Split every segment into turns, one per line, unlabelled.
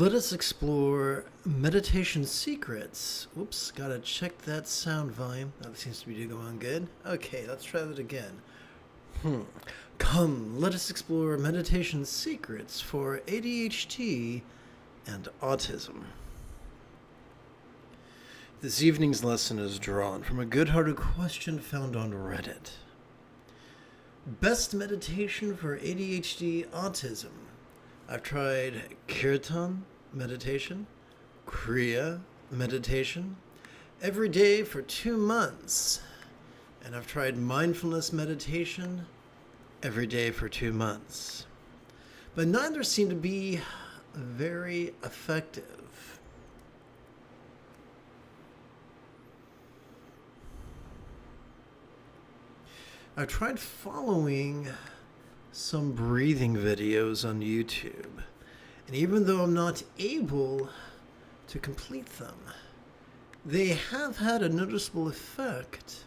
Let us explore meditation secrets. Whoops, gotta check that sound volume. That seems to be going good. Okay, let's try that again. Come, let us explore meditation secrets for ADHD and autism. This evening's lesson is drawn from a good-hearted question found on Reddit. Best meditation for ADHD autism. I've tried kirtan meditation, kriya meditation, every day for 2 months. And I've tried mindfulness meditation every day for 2 months. But neither seem to be very effective. I tried following some breathing videos on YouTube, and even though I'm not able to complete them, they have had a noticeable effect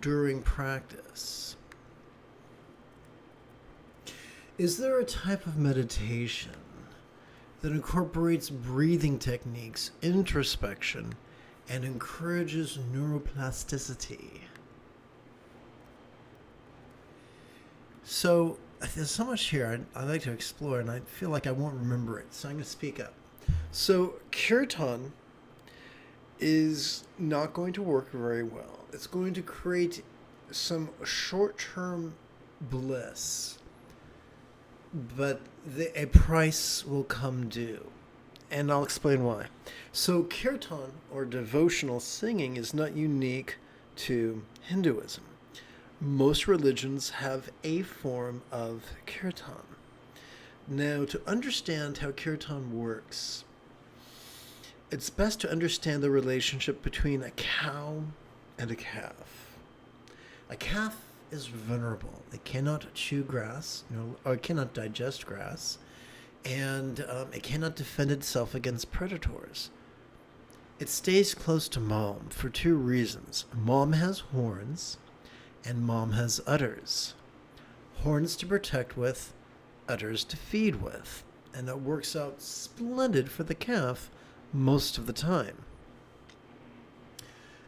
during practice. Is there a type of meditation that incorporates breathing techniques, introspection, and encourages neuroplasticity? So there's so much here I'd like to explore, and I feel like I won't remember it, so I'm going to speak up. So kirtan is not going to work very well. It's going to create some short-term bliss, but a price will come due, and I'll explain why. So kirtan, or devotional singing, is not unique to Hinduism. Most religions have a form of kirtan. Now, to understand how kirtan works, it's best to understand the relationship between a cow and a calf. A calf is vulnerable. It cannot chew grass, or it cannot digest grass, and it cannot defend itself against predators. It stays close to mom for 2 reasons. Mom has horns, and mom has udders. Horns to protect with, udders to feed with. And that works out splendid for the calf most of the time.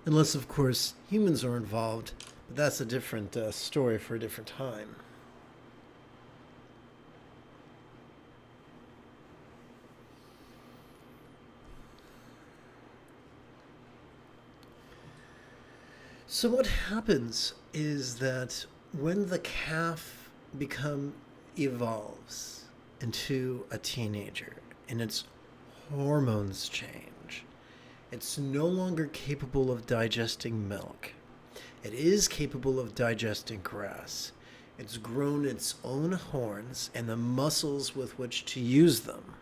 Unless, of course, humans are involved. But that's a different story for a different time. So what happens is that when the calf evolves into a teenager and its hormones change, it's no longer capable of digesting milk. It is capable of digesting grass. It's grown its own horns and the muscles with which to use them.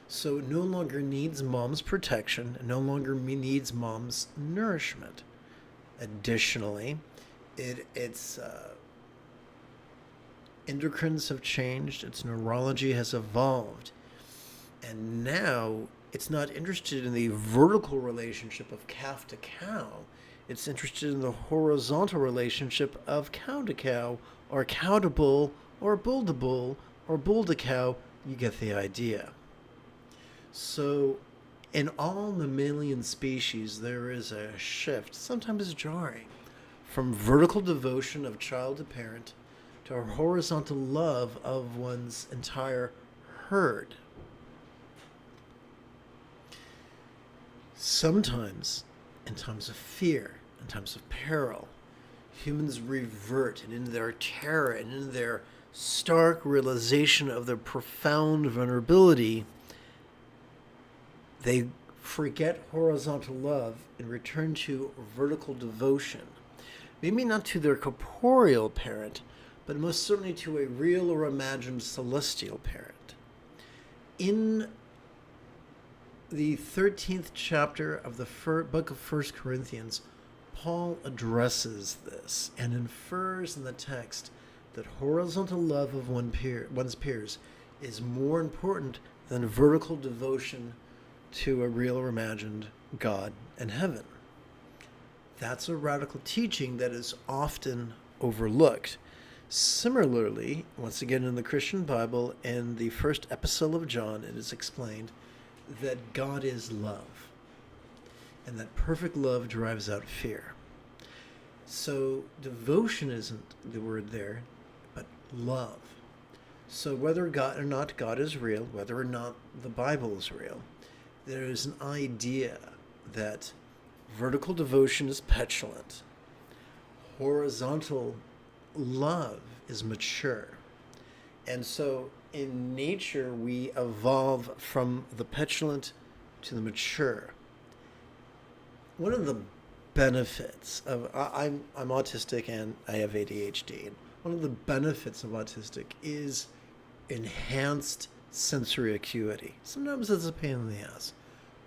So it no longer needs mom's protection, and no longer needs mom's nourishment. Additionally, its endocrines have changed, its neurology has evolved, and now it's not interested in the vertical relationship of calf to cow. It's interested in the horizontal relationship of cow to cow, or cow to bull, or bull to bull, or bull to cow. You get the idea. So in all mammalian species, there is a shift, sometimes jarring, from vertical devotion of child to parent to a horizontal love of one's entire herd. Sometimes, in times of fear, in times of peril, humans revert, and in their terror and in their stark realization of their profound vulnerability, they forget horizontal love and return to vertical devotion. Maybe not to their corporeal parent, but most certainly to a real or imagined celestial parent. In the 13th chapter of the book of 1 Corinthians, Paul addresses this and infers in the text that horizontal love of one's peers is more important than vertical devotion to a real or imagined God and heaven. That's a radical teaching that is often overlooked. Similarly, once again in the Christian Bible, in the first epistle of John, it is explained that God is love, and that perfect love drives out fear. So devotion isn't the word there, but love. So whether God or not God is real, whether or not the Bible is real, there is an idea that vertical devotion is petulant, horizontal love is mature. And so in nature, we evolve from the petulant to the mature. One of the benefits of, I'm autistic and I have ADHD. And one of the benefits of autistic is enhanced sensory acuity. Sometimes it's a pain in the ass.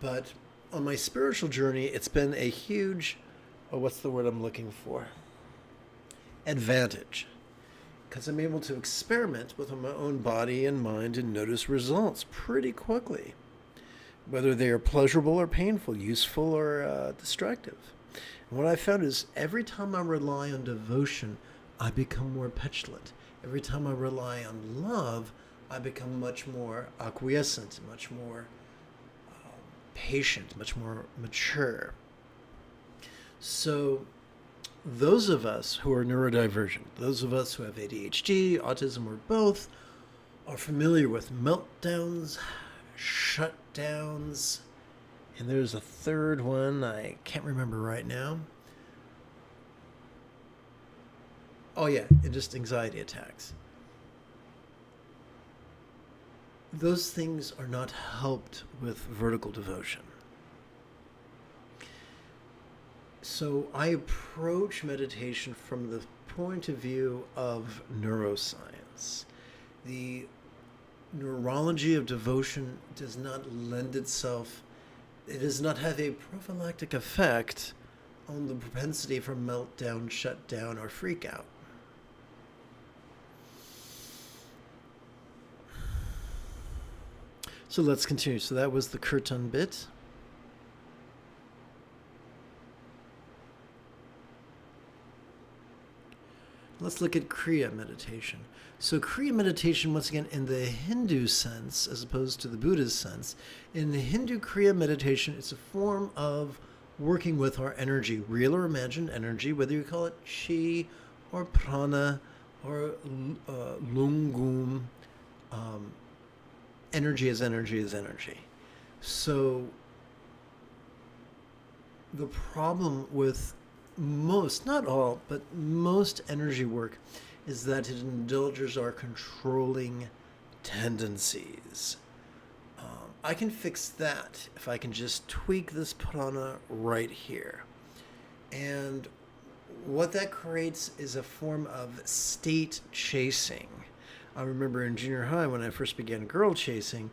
But on my spiritual journey, it's been a huge, what's the word I'm looking for? Advantage, because I'm able to experiment with my own body and mind and notice results pretty quickly, whether they are pleasurable or painful, useful or destructive. And what I found is every time I rely on devotion, I become more petulant. Every time I rely on love, I become much more acquiescent, much more patient, much more mature. So those of us who are neurodivergent, those of us who have ADHD, autism, or both, are familiar with meltdowns, shutdowns, and there's a third one I can't remember right now. Oh yeah, just anxiety attacks. Those things are not helped with vertical devotion. So I approach meditation from the point of view of neuroscience. The neurology of devotion does not lend itself, it does not have a prophylactic effect on the propensity for meltdown, shutdown, or freak out. So let's continue. So that was the kirtan bit. Let's look at Kriya meditation. So Kriya meditation, once again, in the Hindu sense, as opposed to the Buddhist sense, in the Hindu Kriya meditation, it's a form of working with our energy, real or imagined energy, whether you call it chi or prana or lungum. Energy is energy is energy. So the problem with most, not all, but most energy work is that it indulges our controlling tendencies. I can fix that if I can just tweak this prana right here. And what that creates is a form of state chasing. I remember in junior high when I first began girl chasing,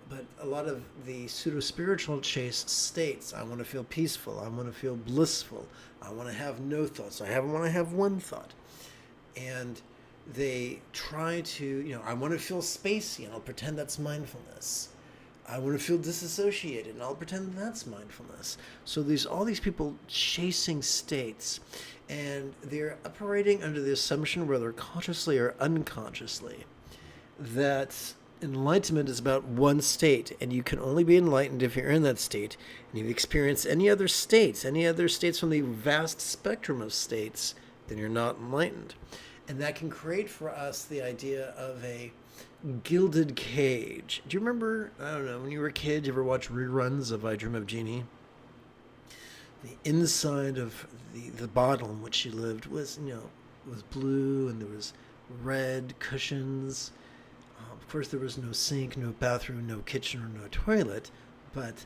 but a lot of the pseudo-spiritual chase states, I want to feel peaceful, I want to feel blissful, I want to have no thoughts, I want to have one thought. And they try to, I want to feel spacey, and I'll pretend that's mindfulness. I want to feel disassociated, and I'll pretend that's mindfulness. So there's all these people chasing states, and they're operating under the assumption, whether consciously or unconsciously, that enlightenment is about one state, and you can only be enlightened if you're in that state, and you've experienced any other states from the vast spectrum of states, then you're not enlightened. And that can create for us the idea of a gilded cage. Do you remember, I don't know, when you were a kid, you ever watch reruns of I Dream of Jeannie? The inside of the bottle in which she lived was, was blue, and there was red cushions. Of course, there was no sink, no bathroom, no kitchen, or no toilet. But,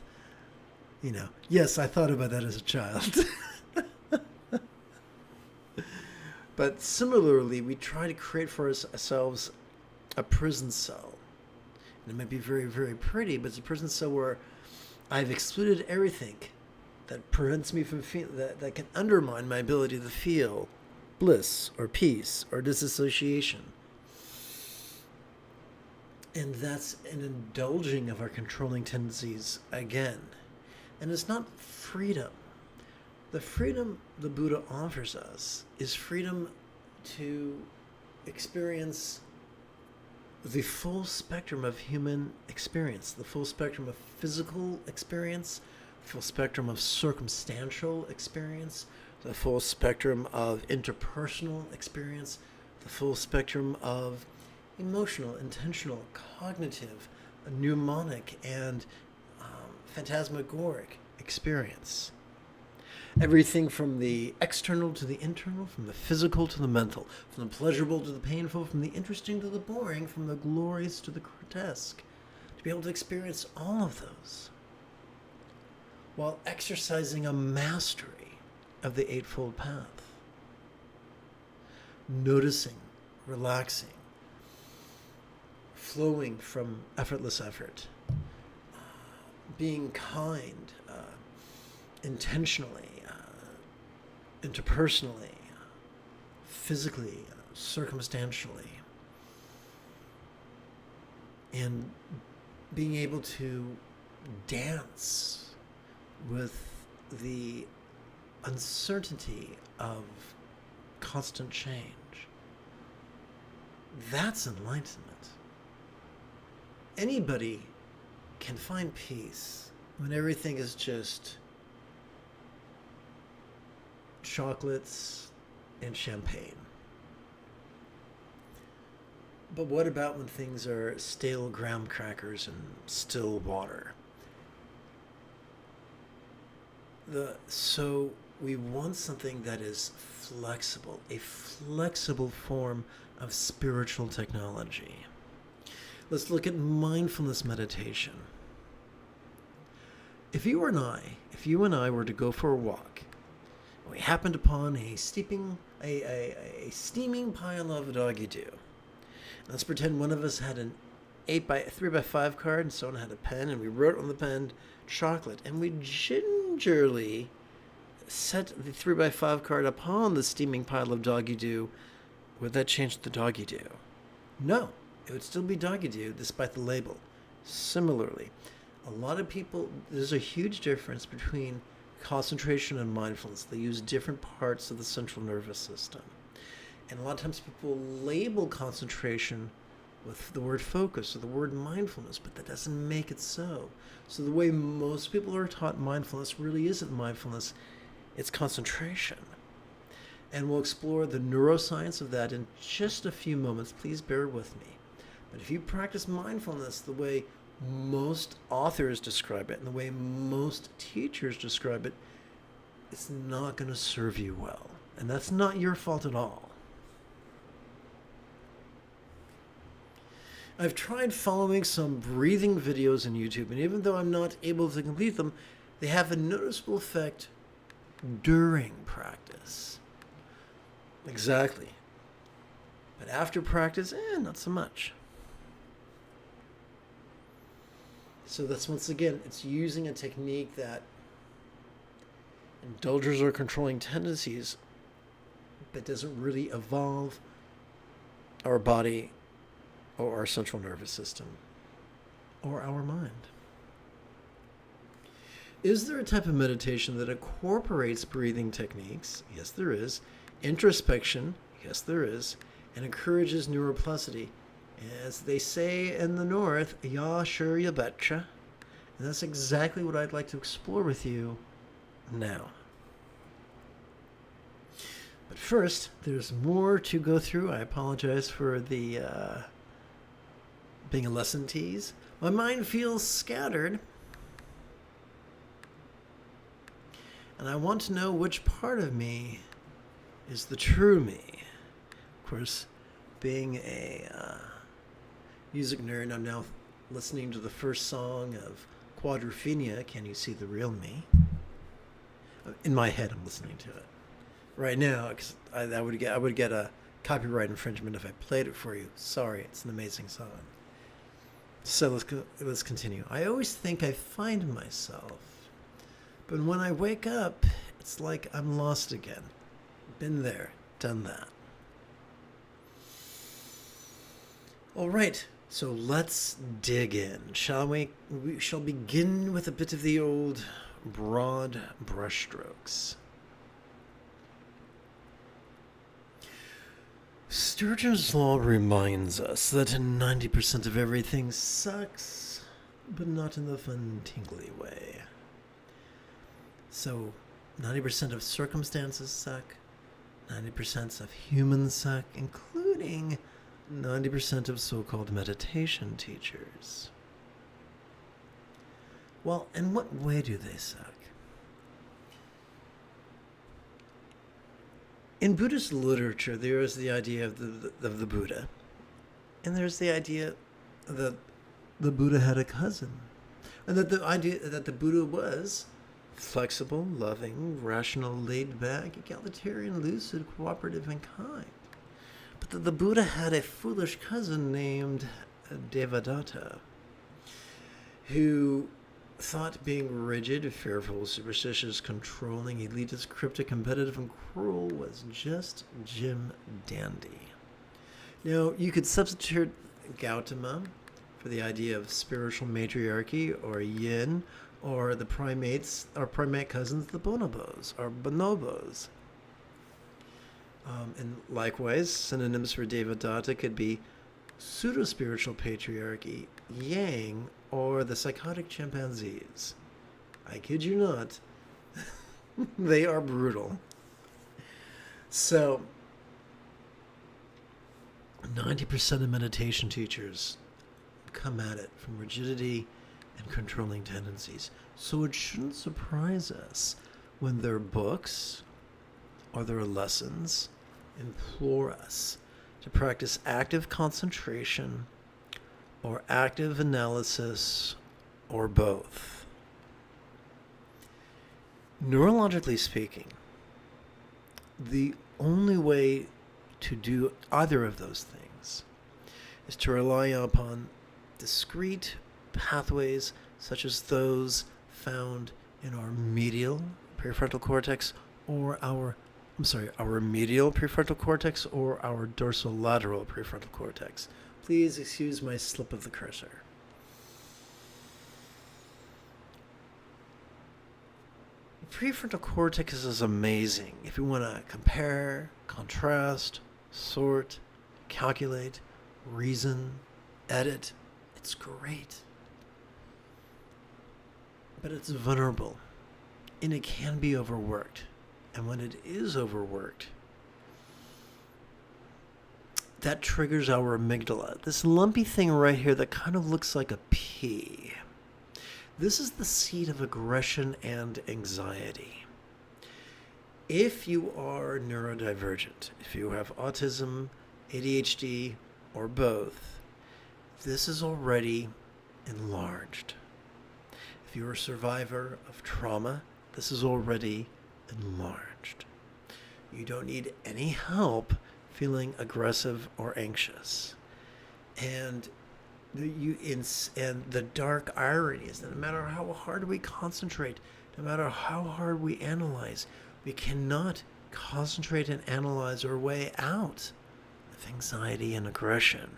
yes, I thought about that as a child. But similarly, we try to create for ourselves a prison cell. And it might be very, very pretty, but it's a prison cell where I've excluded everything that prevents me from feeling, that can undermine my ability to feel bliss or peace or disassociation. And that's an indulging of our controlling tendencies again. And it's not freedom. The freedom the Buddha offers us is freedom to experience the full spectrum of human experience, the full spectrum of physical experience, the full spectrum of circumstantial experience, the full spectrum of interpersonal experience, the full spectrum of emotional, intentional, cognitive, mnemonic, and phantasmagoric experience. Everything from the external to the internal, from the physical to the mental, from the pleasurable to the painful, from the interesting to the boring, from the glorious to the grotesque. To be able to experience all of those while exercising a mastery of the Eightfold Path. Noticing, relaxing, flowing from effortless effort, being kind, intentionally, interpersonally, physically, circumstantially, and being able to dance with the uncertainty of constant change. That's enlightenment. Anybody can find peace when everything is just chocolates and champagne. But what about when things are stale graham crackers and still water? So we want something that is flexible, a flexible form of spiritual technology. Let's look at mindfulness meditation. If you and I were to go for a walk, we happened upon a steaming pile of doggy do. Let's pretend one of us had an 3x5 card and someone had a pen, and we wrote on the pen chocolate, and we gingerly set the 3x5 card upon the steaming pile of doggy do. Would that change the doggy do? No, it would still be doggy do despite the label. Similarly, a lot of people, there's a huge difference between concentration and mindfulness. They use different parts of the central nervous system. And a lot of times people label concentration with the word focus or the word mindfulness, but that doesn't make it so. So the way most people are taught mindfulness really isn't mindfulness, it's concentration. And we'll explore the neuroscience of that in just a few moments. Please bear with me. But if you practice mindfulness the way most authors describe it and the way most teachers describe it, it's not going to serve you well. And that's not your fault at all. I've tried following some breathing videos on YouTube, and even though I'm not able to complete them, they have a noticeable effect during practice. Exactly. But after practice, not so much. So that's, once again, it's using a technique that indulges our controlling tendencies, but doesn't really evolve our body or our central nervous system or our mind. Is there a type of meditation that incorporates breathing techniques? Yes, there is. Introspection? Yes, there is. And encourages neuroplasticity. As they say in the North, yeah, sure, you betcha. And that's exactly what I'd like to explore with you now. But first, there's more to go through. I apologize for the being a lesson tease. My mind feels scattered. And I want to know which part of me is the true me. Of course, being a music nerd, I'm now listening to the first song of Quadrophenia, Can You See the Real Me? In my head, I'm listening to it right now, because I would get a copyright infringement if I played it for you. Sorry, it's an amazing song. So let's continue. I always think I find myself, but when I wake up, it's like I'm lost again. Been there, done that. All right, so let's dig in, shall we? We shall begin with a bit of the old broad brushstrokes. Sturgeon's Law reminds us that 90% of everything sucks, but not in the fun, tingly way. So, 90% of circumstances suck, 90% of humans suck, including 90% of so-called meditation teachers. Well, in what way do they suck? In Buddhist literature, there is the idea of the Buddha, and there's the idea that the Buddha had a cousin, and that the idea that the Buddha was flexible, loving, rational, laid-back, egalitarian, lucid, cooperative, and kind. But that the Buddha had a foolish cousin named Devadatta, who thought being rigid, fearful, superstitious, controlling, elitist, cryptic, competitive, and cruel was just Jim Dandy. Now, you could substitute Gautama for the idea of spiritual matriarchy, or yin, or the primates, or primate cousins, the bonobos, or bonobos. And likewise, synonyms for Devadatta could be pseudo-spiritual patriarchy, yang, or the psychotic chimpanzees. I kid you not. They are brutal. So, 90% of meditation teachers come at it from rigidity and controlling tendencies. So it shouldn't surprise us when their books or their lessons implore us to practice active concentration or active analysis, or both. Neurologically speaking, the only way to do either of those things is to rely upon discrete pathways such as those found in our medial prefrontal cortex or our medial prefrontal cortex or our dorsolateral prefrontal cortex. Please excuse my slip of the cursor. Prefrontal cortex is amazing if you want to compare, contrast, sort, calculate, reason, edit. It's great. But it's vulnerable, and it can be overworked. And when it is overworked, that triggers our amygdala. This lumpy thing right here that kind of looks like a pea. This is the seat of aggression and anxiety. If you are neurodivergent, if you have autism, ADHD, or both, this is already enlarged. If you're a survivor of trauma, this is already enlarged. You don't need any help feeling aggressive or anxious. And the dark irony is that no matter how hard we concentrate, no matter how hard we analyze, we cannot concentrate and analyze our way out of anxiety and aggression.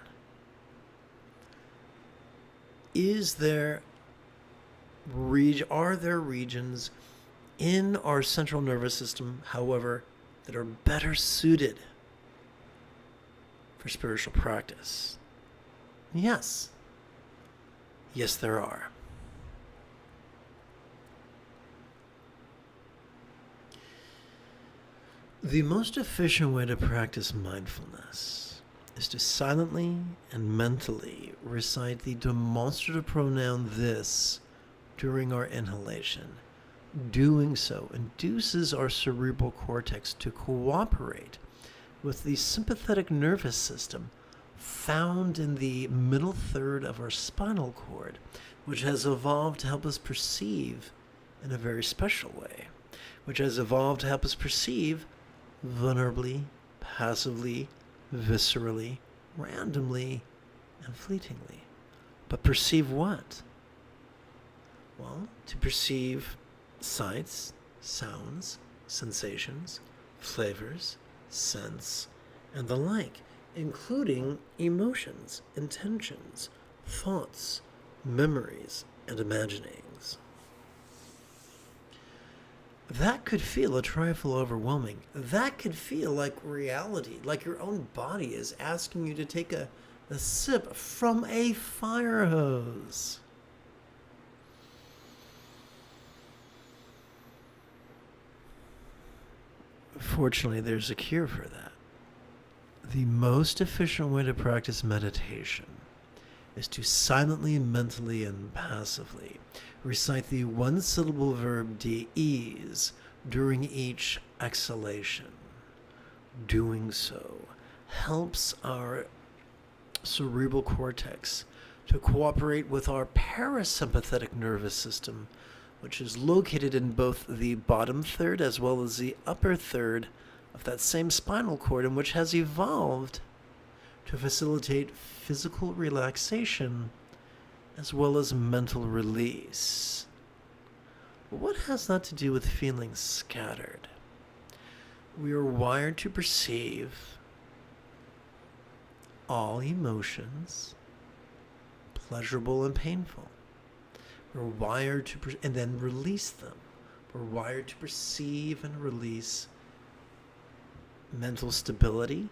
Are there regions in our central nervous system, however, that are better suited for spiritual practice? Yes. Yes, there are. The most efficient way to practice mindfulness is to silently and mentally recite the demonstrative pronoun this during our inhalation. Doing so induces our cerebral cortex to cooperate with the sympathetic nervous system found in the middle third of our spinal cord, which has evolved to help us perceive in a very special way, which has evolved to help us perceive vulnerably, passively, viscerally, randomly, and fleetingly. But perceive what? Well, to perceive sights, sounds, sensations, flavors, scents, and the like, including emotions, intentions, thoughts, memories, and imaginings. that could feel a trifle overwhelming. That could feel like reality, like your own body is asking you to take a sip from a fire hose. Fortunately, there's a cure for that. The most efficient way to practice meditation is to silently, mentally, and passively recite the one-syllable verb de-ease during each exhalation. Doing so helps our cerebral cortex to cooperate with our parasympathetic nervous system, which is located in both the bottom third as well as the upper third of that same spinal cord, and which has evolved to facilitate physical relaxation as well as mental release. What has that to do with feeling scattered? We are wired to perceive all emotions, pleasurable and painful. We're wired to and then release them. We're wired to perceive and release mental stability,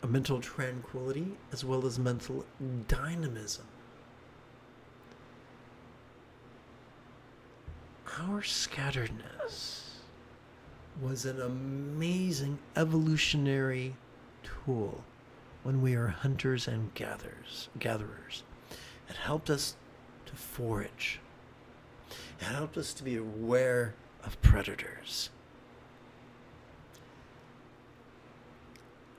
mental tranquility, as well as mental dynamism. Our scatteredness was an amazing evolutionary tool when we are hunters and gatherers. It helped us to forage. It helped us to be aware of predators.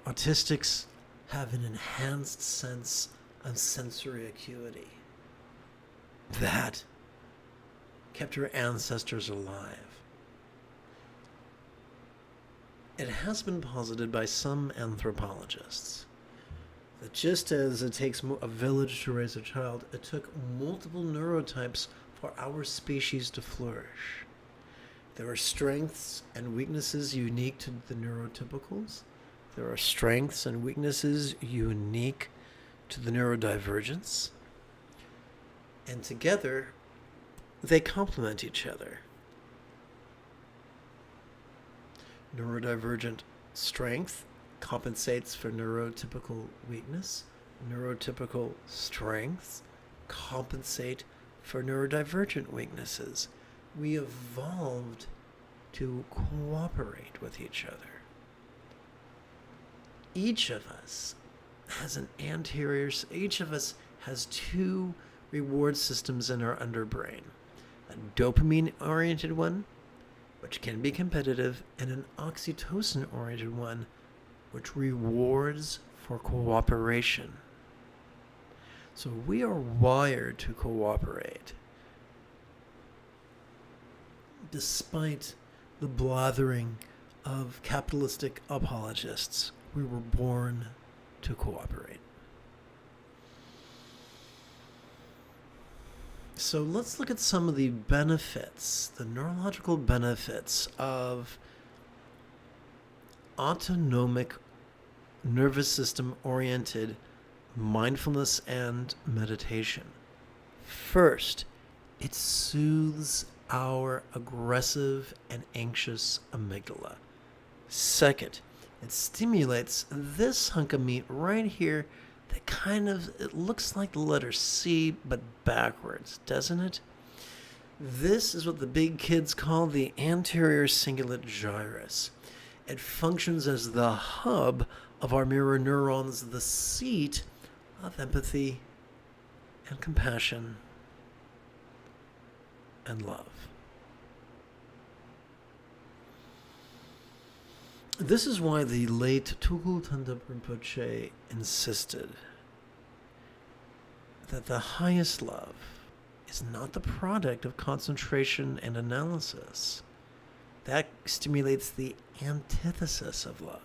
Autistics have an enhanced sense of sensory acuity that kept our ancestors alive. It has been posited by some anthropologists that just as it takes a village to raise a child, it took multiple neurotypes for our species to flourish. There are strengths and weaknesses unique to the neurotypicals. There are strengths and weaknesses unique to the neurodivergents. And together, they complement each other. Neurodivergent strength compensates for neurotypical weakness. Neurotypical strengths compensate for neurodivergent weaknesses. We evolved to cooperate with each other. Each of us has each of us has two reward systems in our underbrain. A dopamine-oriented one, which can be competitive, and an oxytocin-oriented one, which rewards for cooperation. So we are wired to cooperate. Despite the blathering of capitalistic apologists, we were born to cooperate. So let's look at some of the benefits, the neurological benefits of autonomic nervous system oriented mindfulness and meditation. First, it soothes our aggressive and anxious amygdala. Second, it stimulates this hunk of meat right here that it looks like the letter C, but backwards, doesn't it? This is what the big kids call the anterior cingulate gyrus. It functions as the hub of our mirror neurons, the seat of empathy and compassion and love. This is why the late Tulku Thanda Rinpoche insisted that the highest love is not the product of concentration and analysis. That stimulates the antithesis of love.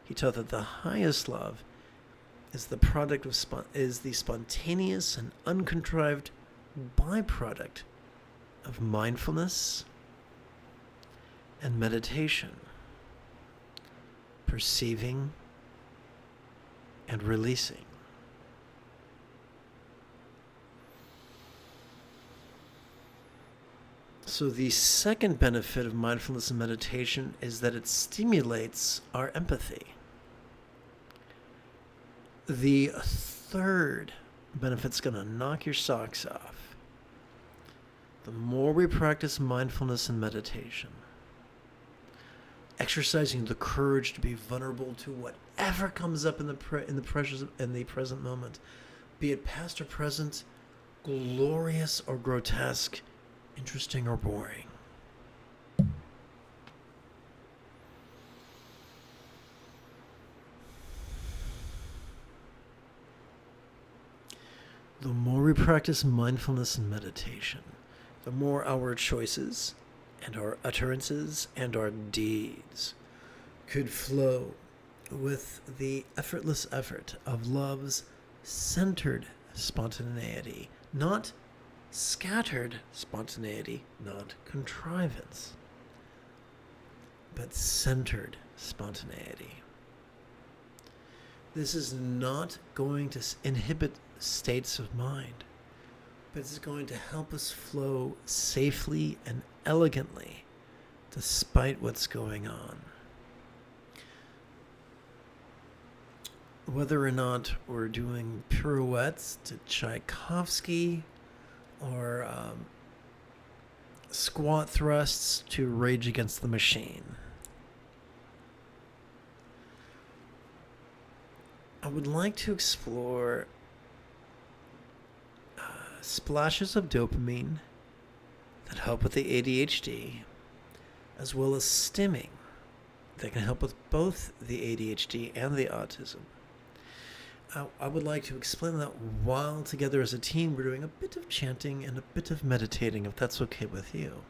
He taught that the highest love is the product of is the spontaneous and uncontrived byproduct of mindfulness and meditation, perceiving and releasing. So the second benefit of mindfulness and meditation is that it stimulates our empathy. The third benefit's going to knock your socks off. The more we practice mindfulness and meditation, exercising the courage to be vulnerable to whatever comes up in the present moment, be it past or present, glorious or grotesque, interesting or boring. The more we practice mindfulness and meditation, the more our choices and our utterances and our deeds could flow with the effortless effort of love's centered spontaneity, not scattered spontaneity, not contrivance, but centered spontaneity. This is not going to inhibit states of mind, but it's going to help us flow safely and elegantly despite what's going on. Whether or not we're doing pirouettes to Tchaikovsky or squat thrusts to Rage Against the Machine. I would like to explore splashes of dopamine that help with the ADHD, as well as stimming that can help with both the ADHD and the autism. I would like to explain that while together as a team we're doing a bit of chanting and a bit of meditating, if that's okay with you.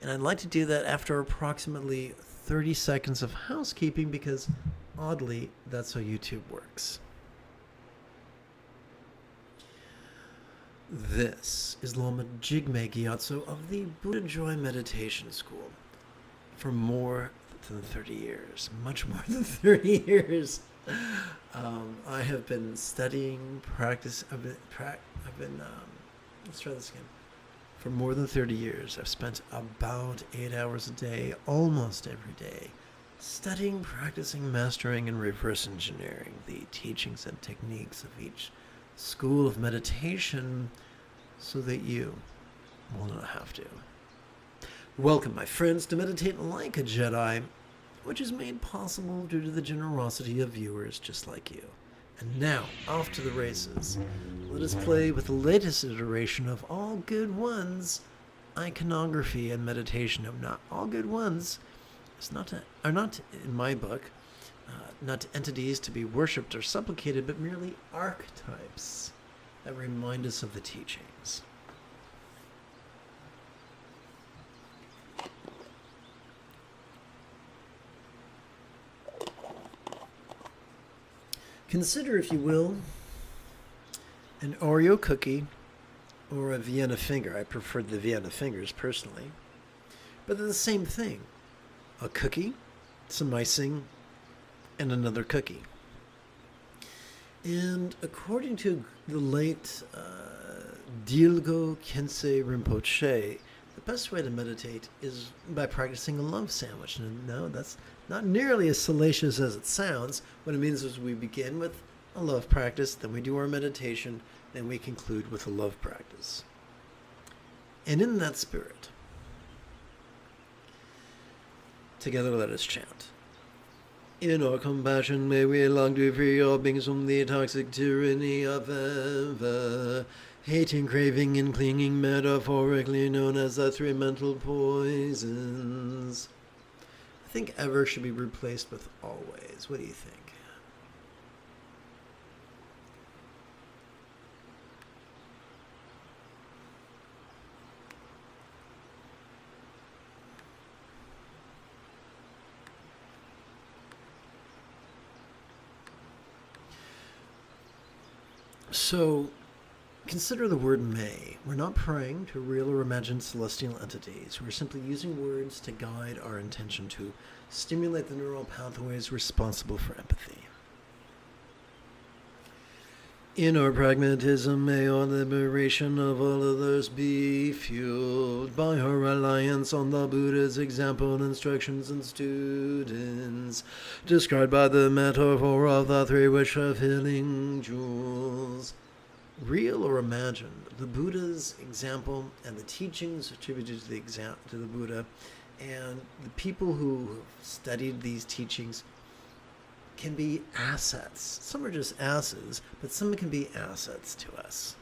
And I'd like to do that after approximately 30 seconds of housekeeping because, oddly, that's how YouTube works. This is Lama Jigme Gyatso of the Buddha Joy Meditation School. For more than 30 years, much more than 30 years, I have been studying, let's try this again. For more than 30 years, I've spent about 8 hours a day, almost every day, studying, practicing, mastering, and reverse engineering the teachings and techniques of each school of meditation so that you will not have to. Welcome, my friends, to Meditate Like a Jedi, which is made possible due to the generosity of viewers just like you. And now, off to the races. Let us play with the latest iteration of All Good Ones iconography and meditation. Of not all good ones are not, in my book, not entities to be worshipped or supplicated, but merely archetypes that remind us of the teachings. Consider, if you will, an Oreo cookie or a Vienna finger. I preferred the Vienna fingers personally, but they're the same thing. A cookie, some icing, and another cookie. And according to the late Dilgo Khyentse Rinpoche, the best way to meditate is by practicing a love sandwich. And no, that's not nearly as salacious as it sounds. What it means is we begin with a love practice, then we do our meditation, then we conclude with a love practice. And in that spirit, together let us chant. In our compassion may we long to free all beings from the toxic tyranny of ever, hating, craving, and clinging, metaphorically known as the three mental poisons. I think ever should be replaced with always. What do you think? So, consider the word may. We're not praying to real or imagined celestial entities. We're simply using words to guide our intention to stimulate the neural pathways responsible for empathy. In our pragmatism, may our liberation of all others be fueled by our reliance on the Buddha's example, instructions, and students, described by the metaphor of the three wish fulfilling jewels. Real or imagined, the Buddha's example and the teachings attributed to the Buddha and the people who studied these teachings can be assets. Some are just asses, but some can be assets to us.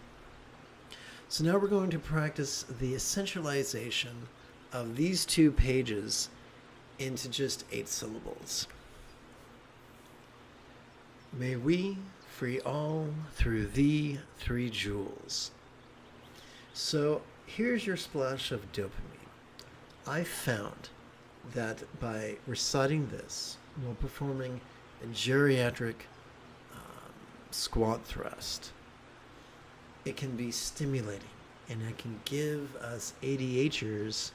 So now we're going to practice the essentialization of these 2 pages into just 8 syllables. May we free all through thee 3 jewels. So here's your splash of dopamine. I found that by reciting this while performing a geriatric squat thrust, it can be stimulating and it can give us ADHDers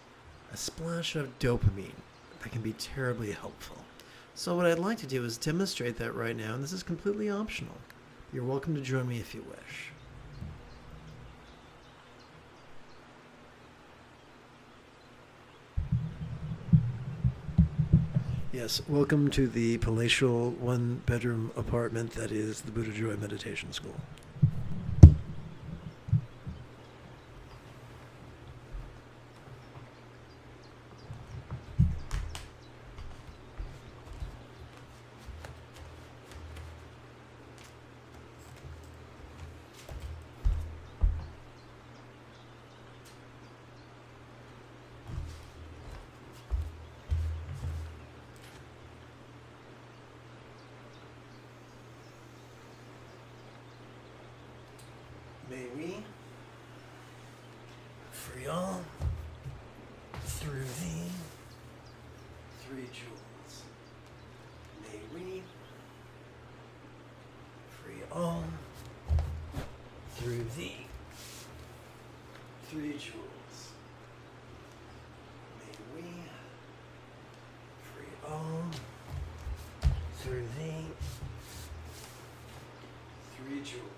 a splash of dopamine that can be terribly helpful. So what I'd like to do is demonstrate that right now, and this is completely optional. You're welcome to join me if you wish. Yes, welcome to the palatial 1-bedroom apartment that is the Buddha Joy Meditation School. May we free all through thee 3 jewels. May we free all through thee 3 jewels. May we free all through thee 3 jewels.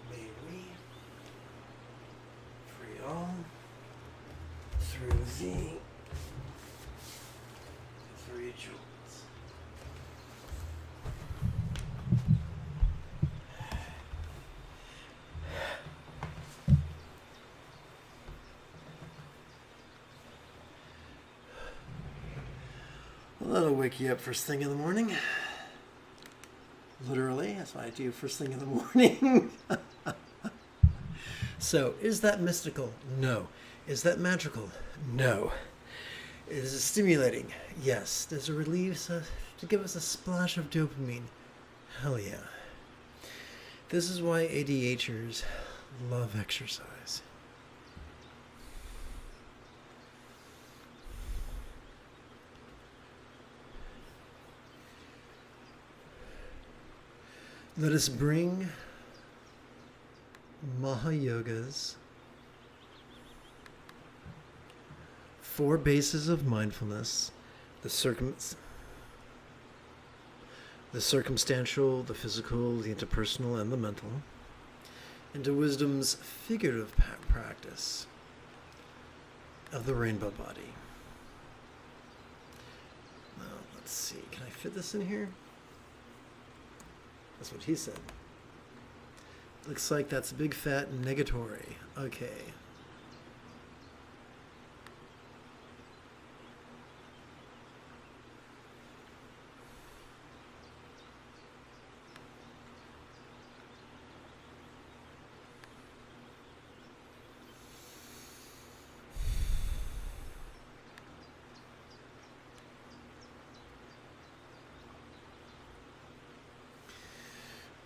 May we free all through thee 3 jewels. Well, that'll wake you up first thing in the morning. Literally, that's what I do first thing in the morning. So, is that mystical? No. Is that magical? No. Is it stimulating? Yes. Does it relieve us to give us a splash of dopamine? Hell yeah. This is why ADHDers love exercise. Let us bring Mahayoga's 4 bases of mindfulness, the circumstantial, the physical, the interpersonal, and the mental, into wisdom's figurative practice of the rainbow body. Now, let's see. Can I fit this in here? That's what he said. Looks like that's a big fat negatory. Okay.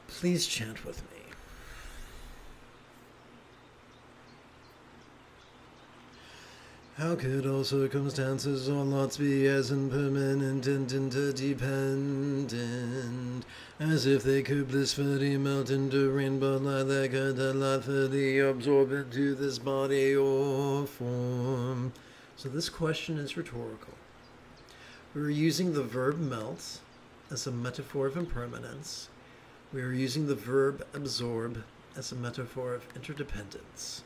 Please chant with me. How could all circumstances or lots be as impermanent and interdependent, as if they could blissfully melt into rainbow light that could delightfully absorb into this body or form? So this question is rhetorical. We're using the verb melt as a metaphor of impermanence. We are using the verb absorb as a metaphor of interdependence.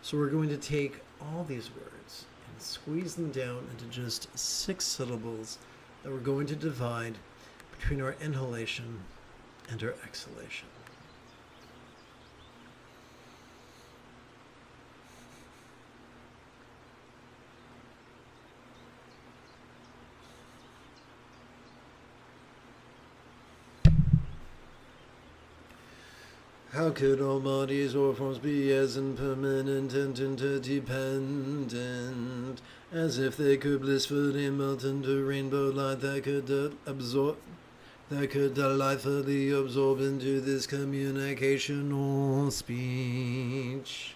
So we're going to take all these words and squeeze them down into just 6 syllables that we're going to divide between our inhalation and our exhalation. How could all bodies or forms be as impermanent and interdependent, as if they could blissfully melt into rainbow light that could delightfully absorb into this communication or speech?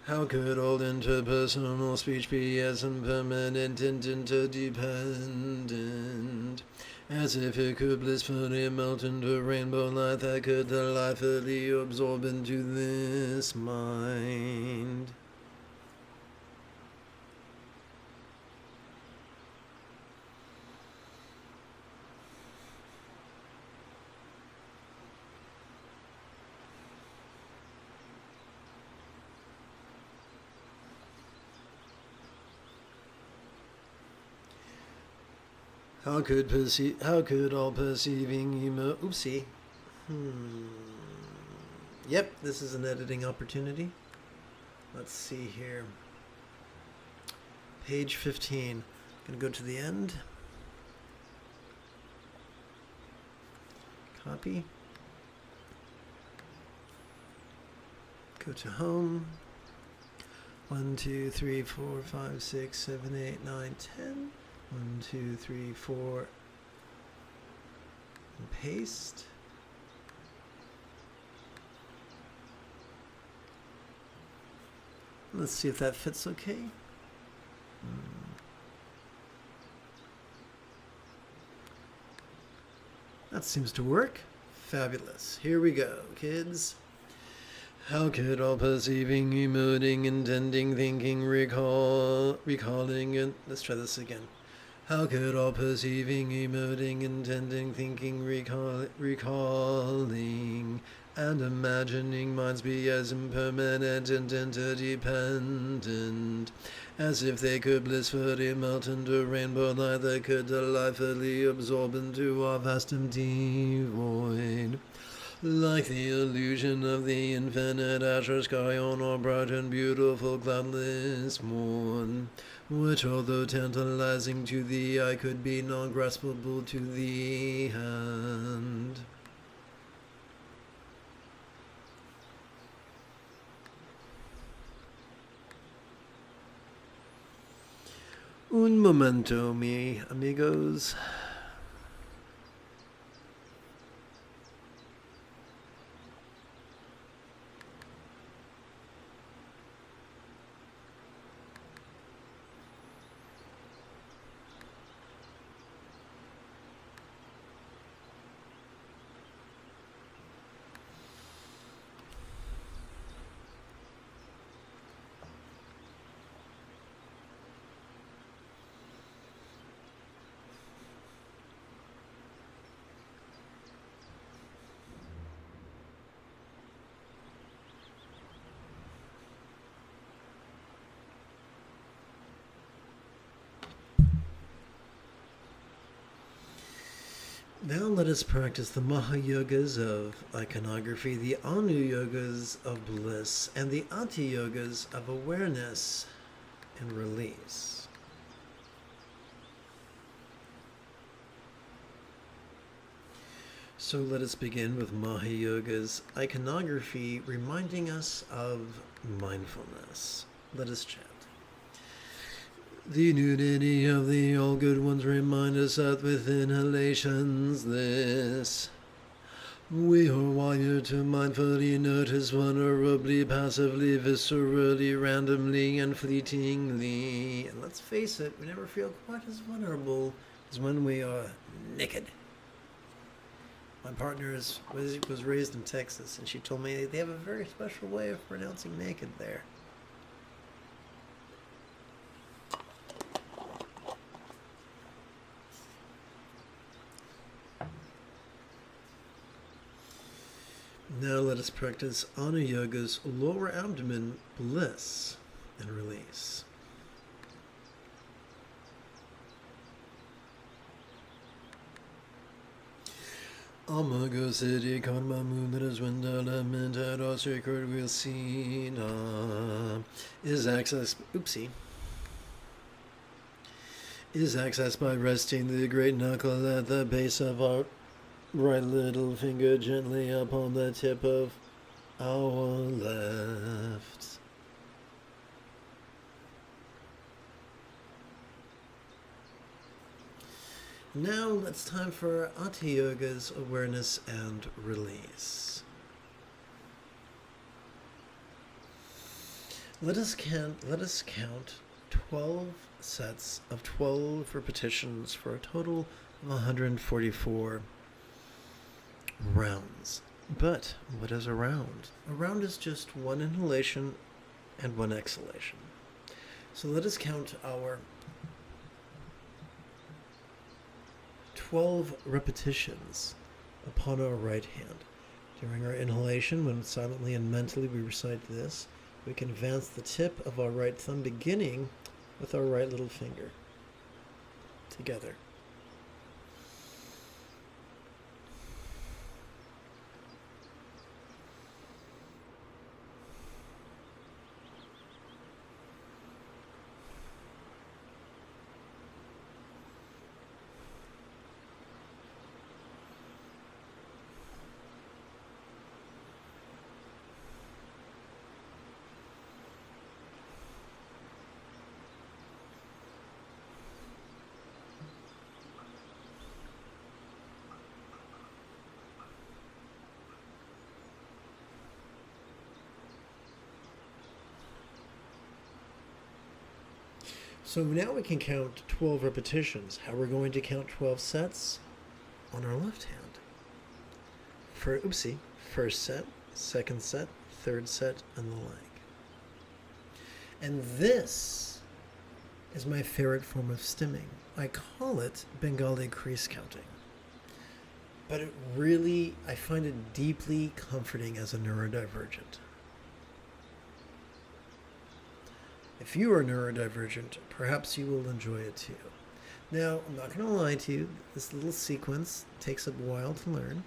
How could all interpersonal speech be as impermanent and interdependent, as if it could blissfully melt into rainbow light that could delightfully absorb into this mind? How could all perceiving oopsie. Yep, this is an editing opportunity. Let's see here. Page 15. Gonna go to the end. Copy. Go to home. 1, 2, 3, 4, 5, 6, 7, 8, 9, 10. 1, 2, 3, 4, and paste. Let's see if that fits okay. That seems to work. Fabulous. Here we go, kids. How could all perceiving, emoting, intending, thinking, recalling, and let's try this again. How could all perceiving, emoting, intending, thinking, recalling, and imagining minds be as impermanent and interdependent, as if they could blissfully melt into rainbow light that could delightfully absorb into our vast empty void? Like the illusion of the infinite azure sky on a bright and beautiful cloudless morn, which, although tantalizing to the eye, could be non-graspable to the hand. Un momento, mi amigos. Now let us practice the Maha Yogas of iconography, the Anu Yogas of bliss, and the Ati Yogas of awareness and release. So let us begin with Maha Yoga's iconography, reminding us of mindfulness. Let us chant. The nudity of the all-good ones remind us that with inhalations this We are wired to mindfully notice vulnerably, passively, viscerally, randomly, and fleetingly. And let's face it, we never feel quite as vulnerable as when we are naked. My partner was raised in Texas, and she told me they have a very special way of pronouncing naked there. Now let us practice Ana Yoga's lower abdomen bliss and release. Amago City Karma Movement is when development at our sacred will see is accessed by resting the great knuckle at the base of our right little finger gently upon the tip of our left. Now it's time for Hatha Yoga's awareness and release. Let us count 12 sets of 12 repetitions for a total of 144 rounds. But what is a round? A round is just one inhalation and one exhalation. So let us count our 12 repetitions upon our right hand. During our inhalation, when silently and mentally we recite this, we can advance the tip of our right thumb beginning with our right little finger together. So now we can count 12 repetitions. How we're going to count 12 sets? On our left hand. First set, second set, third set, and the like. And this is my favorite form of stimming. I call it Bengali crease counting. But I find it deeply comforting as a neurodivergent. If you are neurodivergent, perhaps you will enjoy it too. Now, I'm not going to lie to you, this little sequence takes a while to learn.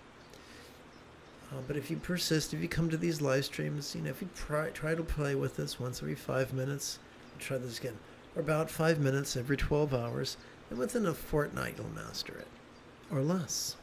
But if you persist, if you come to these live streams, if you try to play with this once every 5 minutes, try this again, or about 5 minutes every 12 hours, and within a fortnight you'll master it, or less.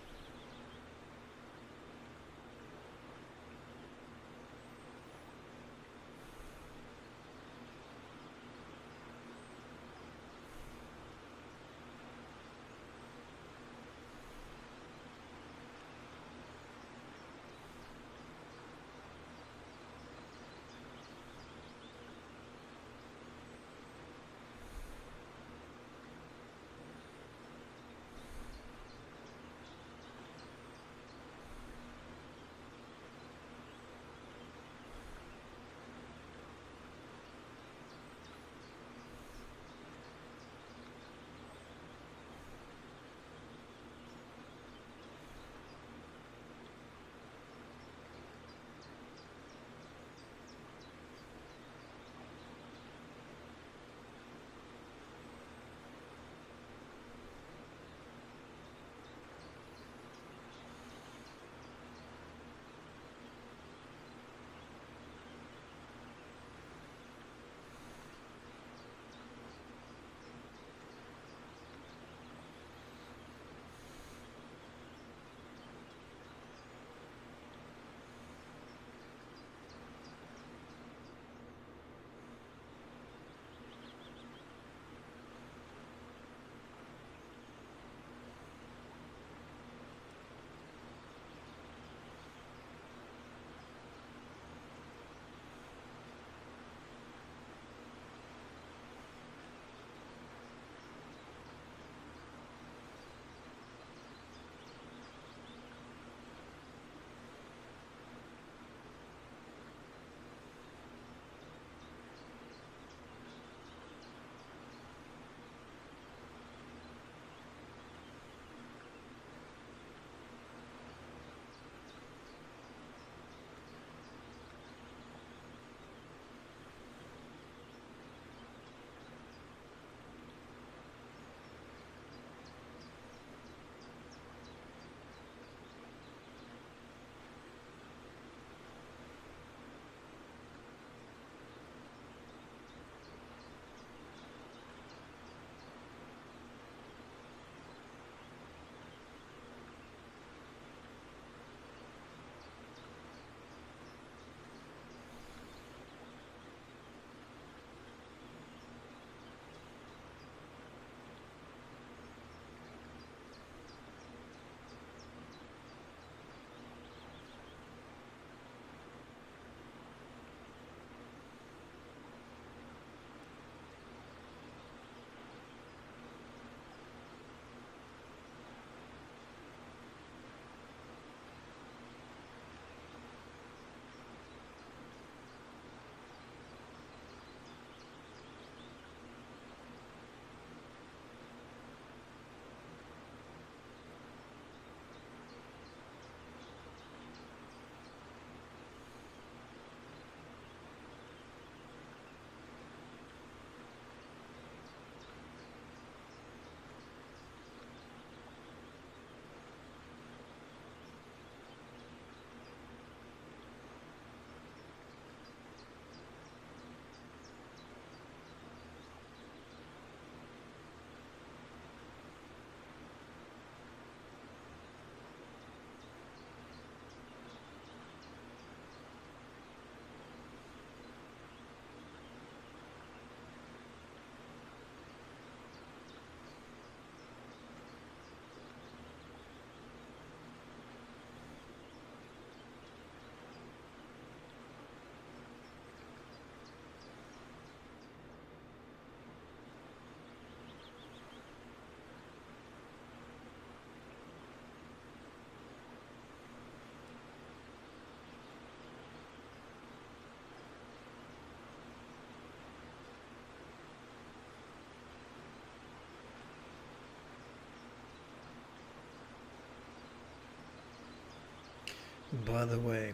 By the way,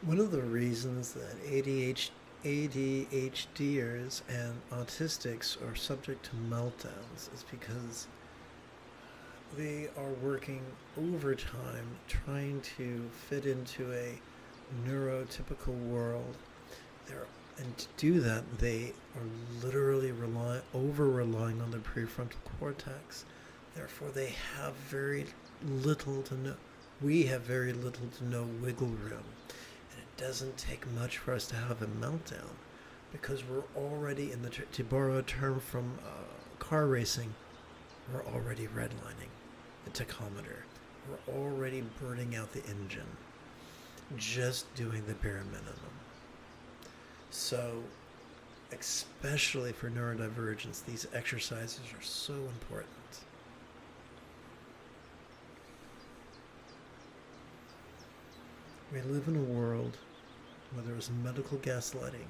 one of the reasons that ADHDers and autistics are subject to meltdowns is because they are working overtime trying to fit into a neurotypical world. And to do that, they are literally over relying on the prefrontal cortex. Therefore, they have very little to no. We have very little to no wiggle room, and it doesn't take much for us to have a meltdown, because we're already in the. To borrow a term from car racing, we're already redlining the tachometer. We're already burning out the engine, just doing the bare minimum. So, especially for neurodivergence, these exercises are so important. We live in a world where there is medical gaslighting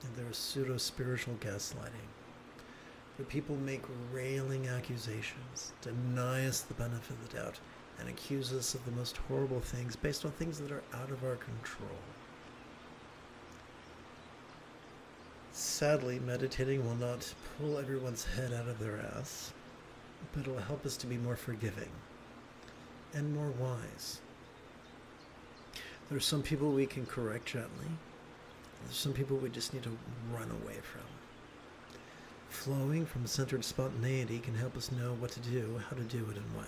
and there is pseudo-spiritual gaslighting, where people make railing accusations, deny us the benefit of the doubt, and accuse us of the most horrible things based on things that are out of our control. Sadly, meditating will not pull everyone's head out of their ass, but it will help us to be more forgiving and more wise. There are some people we can correct gently. There's some people we just need to run away from. Flowing from centered spontaneity can help us know what to do, how to do it, and when.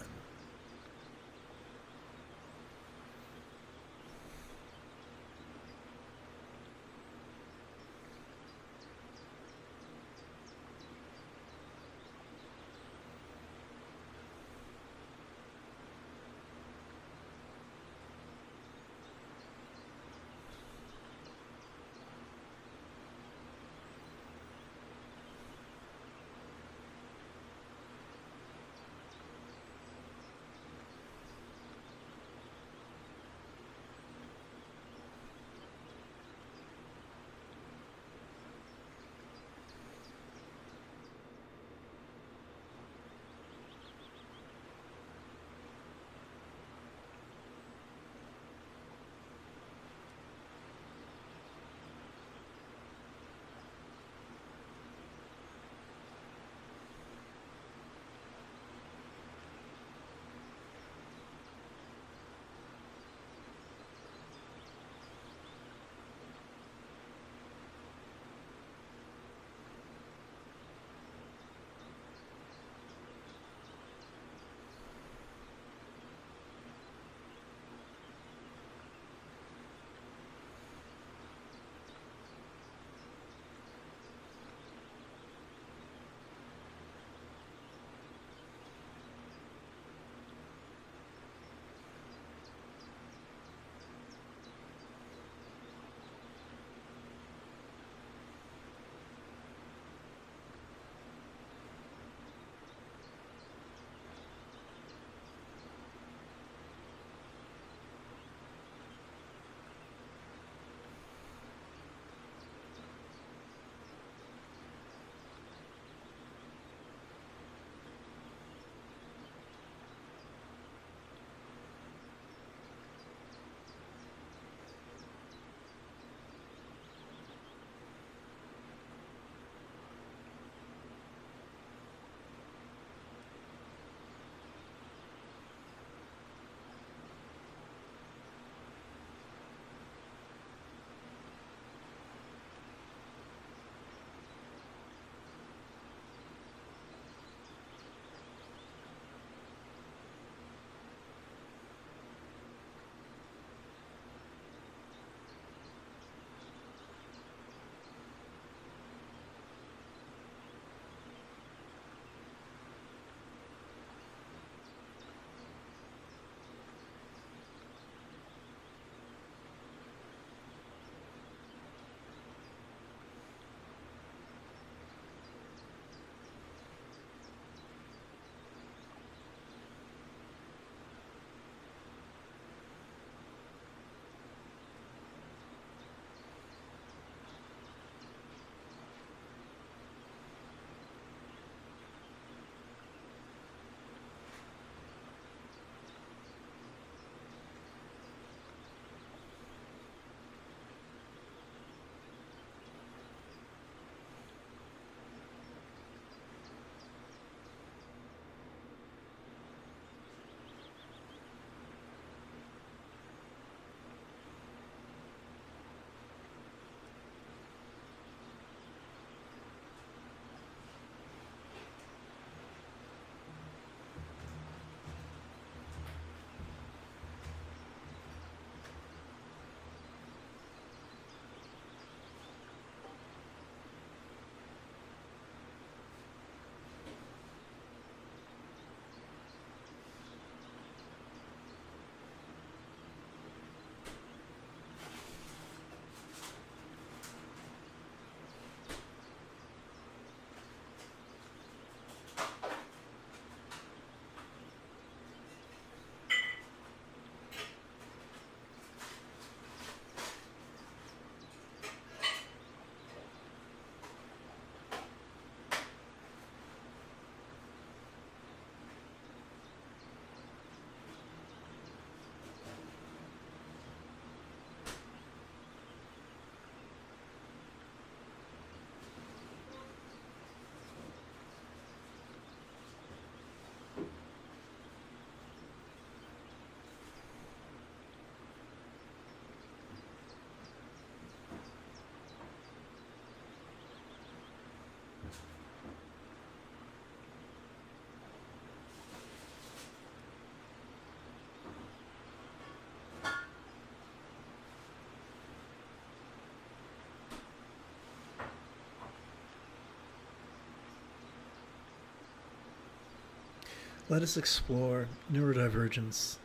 Let us explore neurodivergence.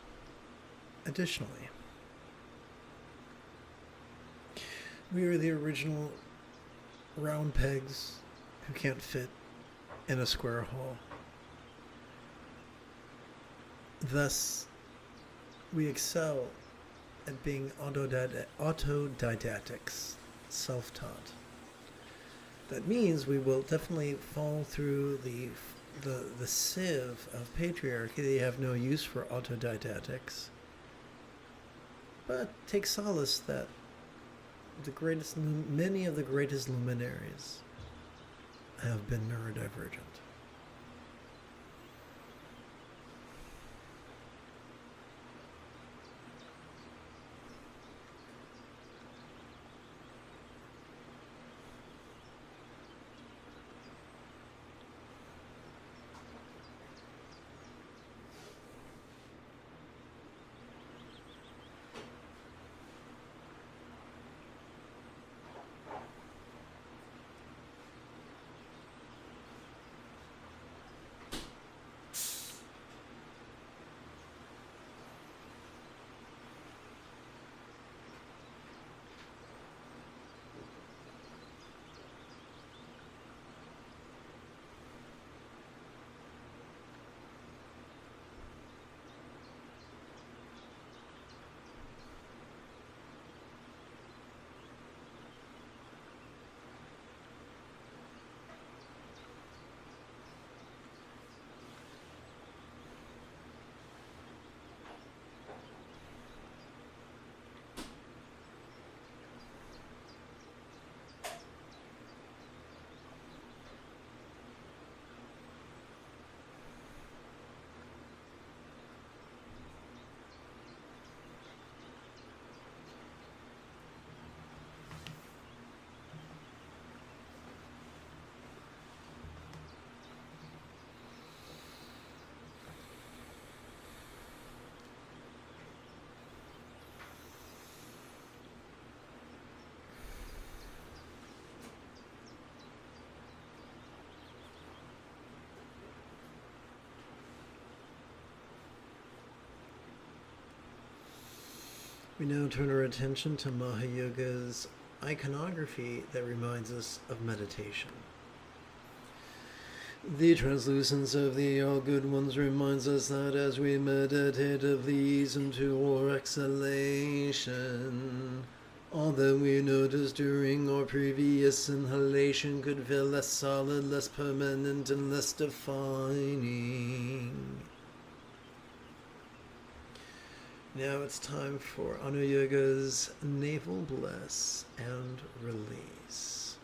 Additionally, we are the original round pegs who can't fit in a square hole. Thus, we excel at being autodidactics, self-taught. That means we will definitely fall through the sieve of patriarchy. They have no use for autodidactics, but take solace that many of the greatest luminaries have been neurodivergent. We now turn our attention to Mahayoga's iconography that reminds us of meditation. The translucence of the All Good Ones reminds us that as we meditatively ease into our exhalation, all that we noticed during our previous inhalation could feel less solid, less permanent, and less defining. Now it's time for Anu Yoga's navel bless and release.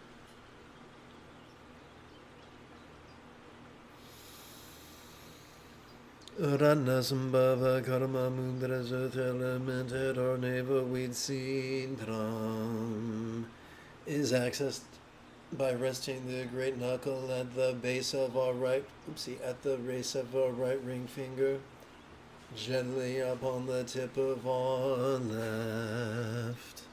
Ranasambhava karma mudra elemented or navel weed seed is accessed by resting the great knuckle at the base of our right ring finger, gently upon the tip of our left.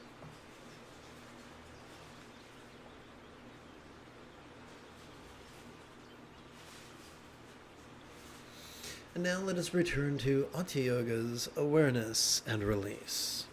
And now let us return to Ati Yoga's awareness and release.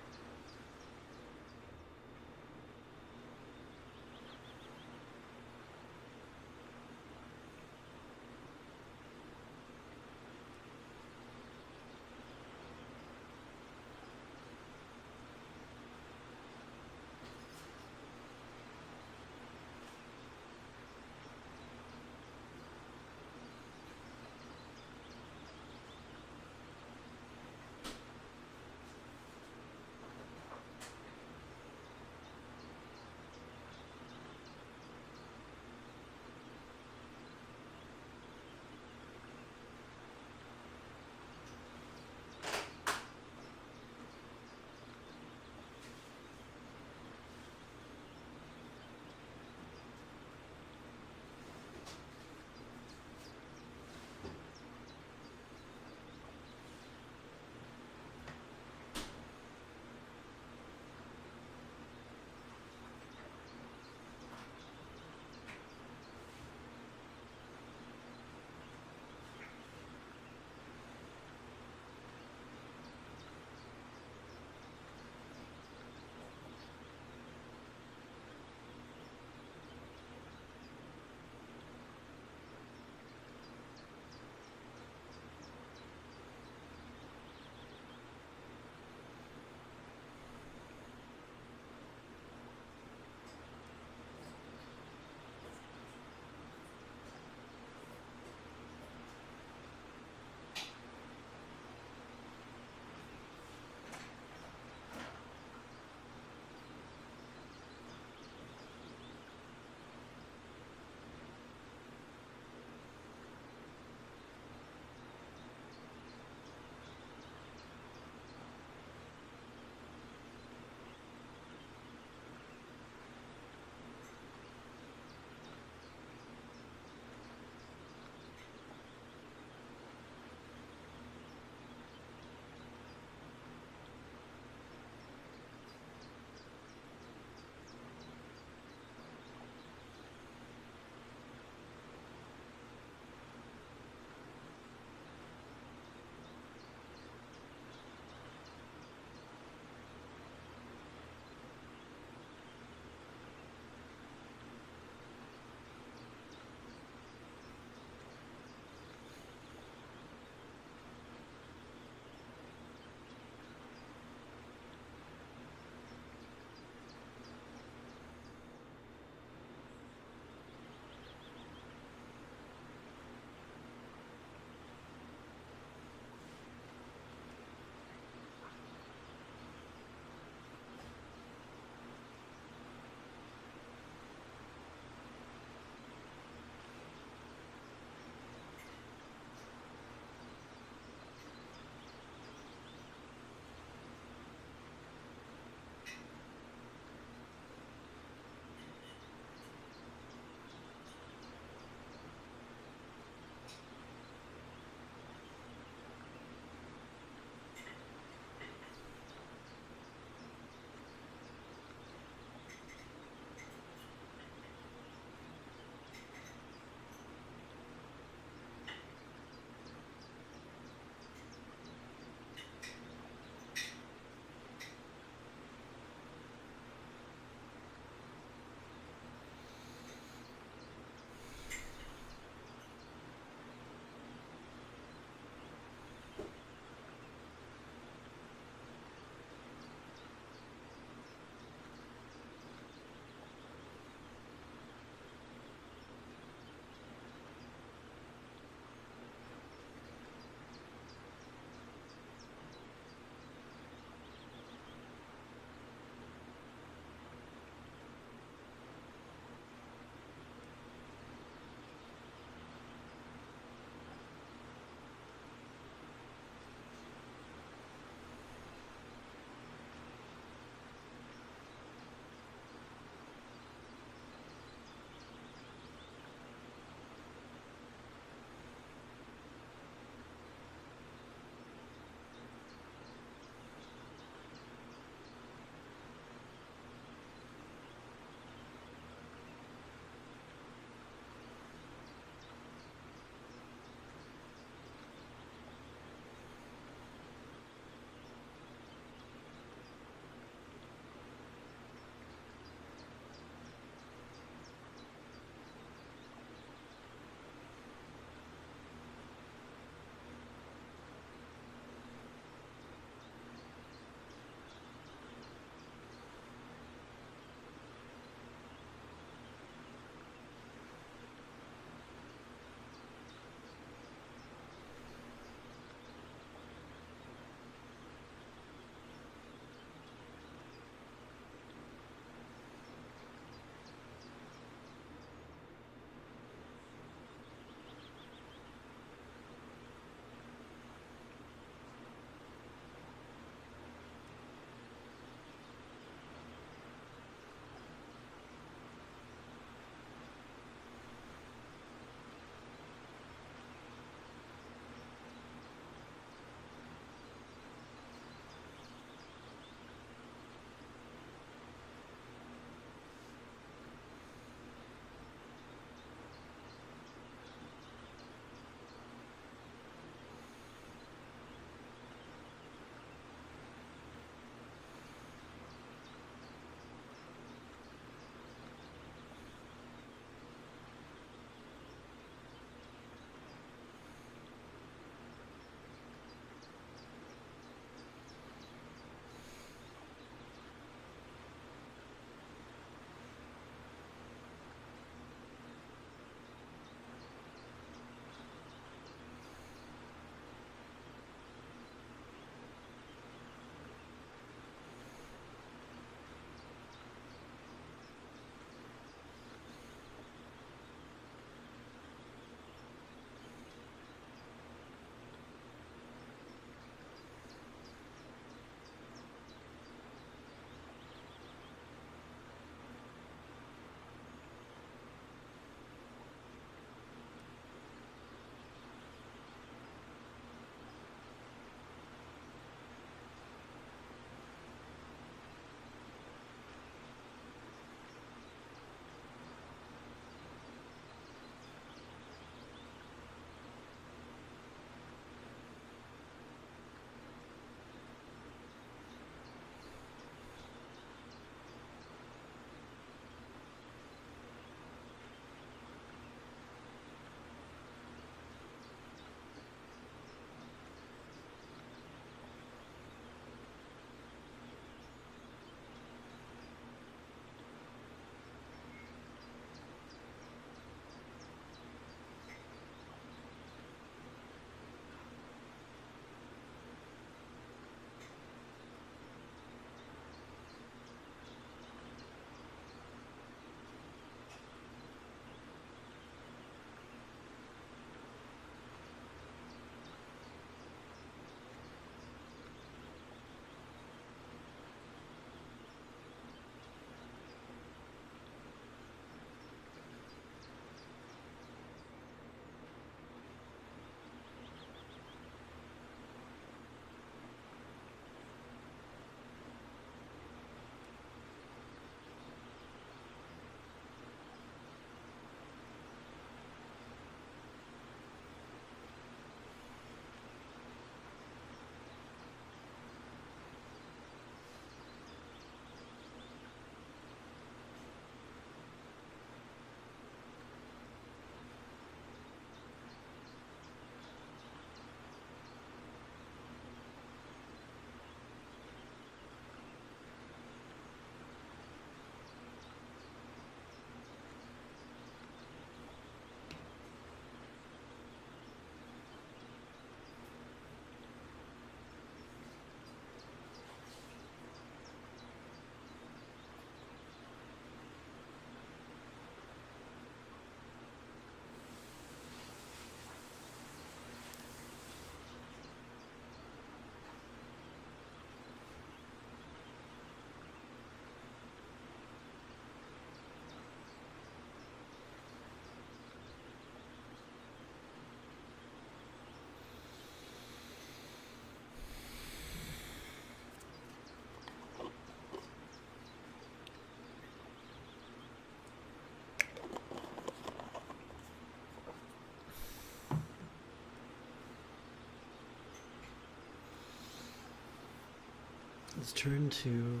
let's turn to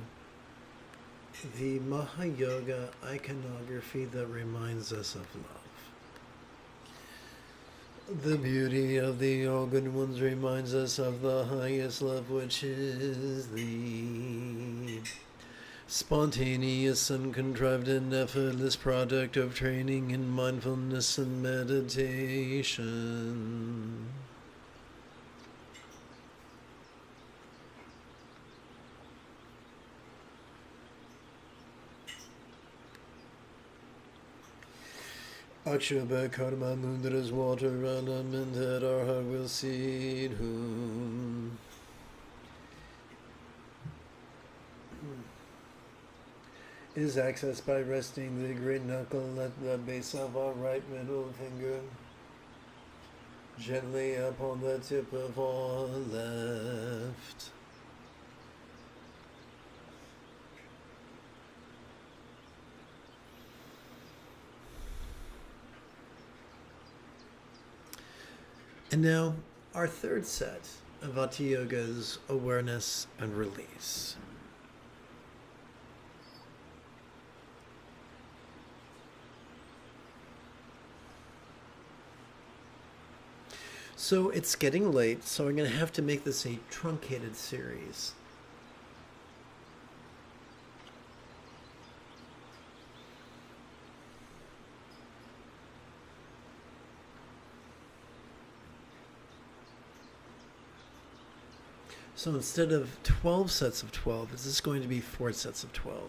the Mahayoga iconography that reminds us of love. The beauty of the Yogan ones reminds us of the highest love, which is the spontaneous, uncontrived, and effortless product of training in mindfulness and meditation. Akshaba Karma Mundra's water element that our heart will see whom is accessed by resting the great knuckle at the base of our right middle finger, gently upon the tip of our left. And now, our third set of Vata Yoga's awareness and release. So it's getting late, so I'm going to have to make this a truncated series. So instead of 12 sets of 12, this is going to be 4 sets of 12.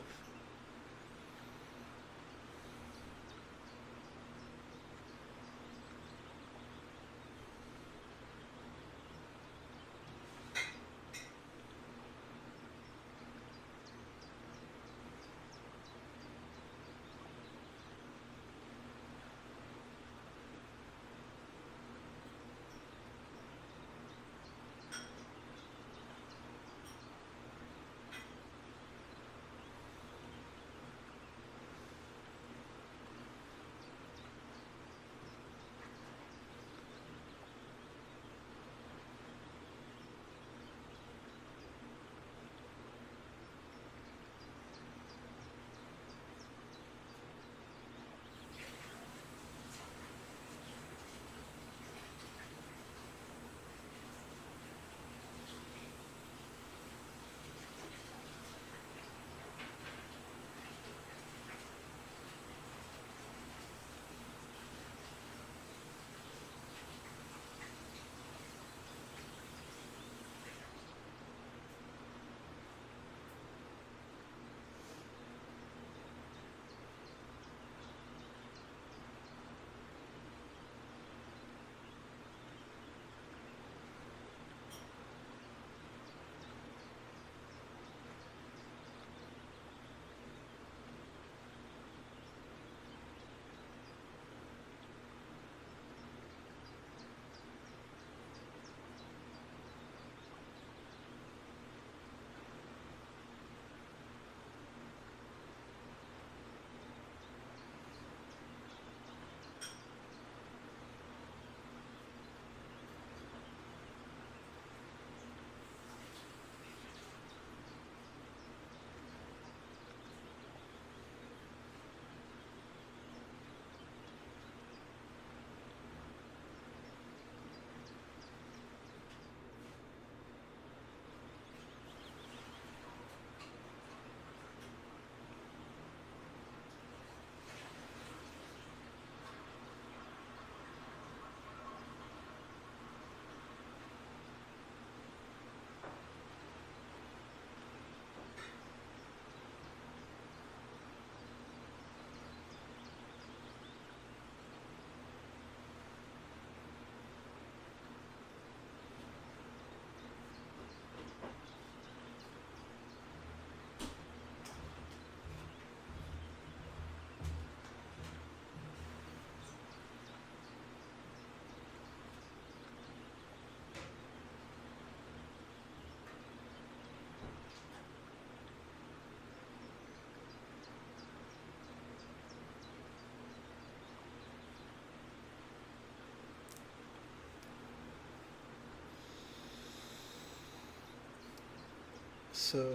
So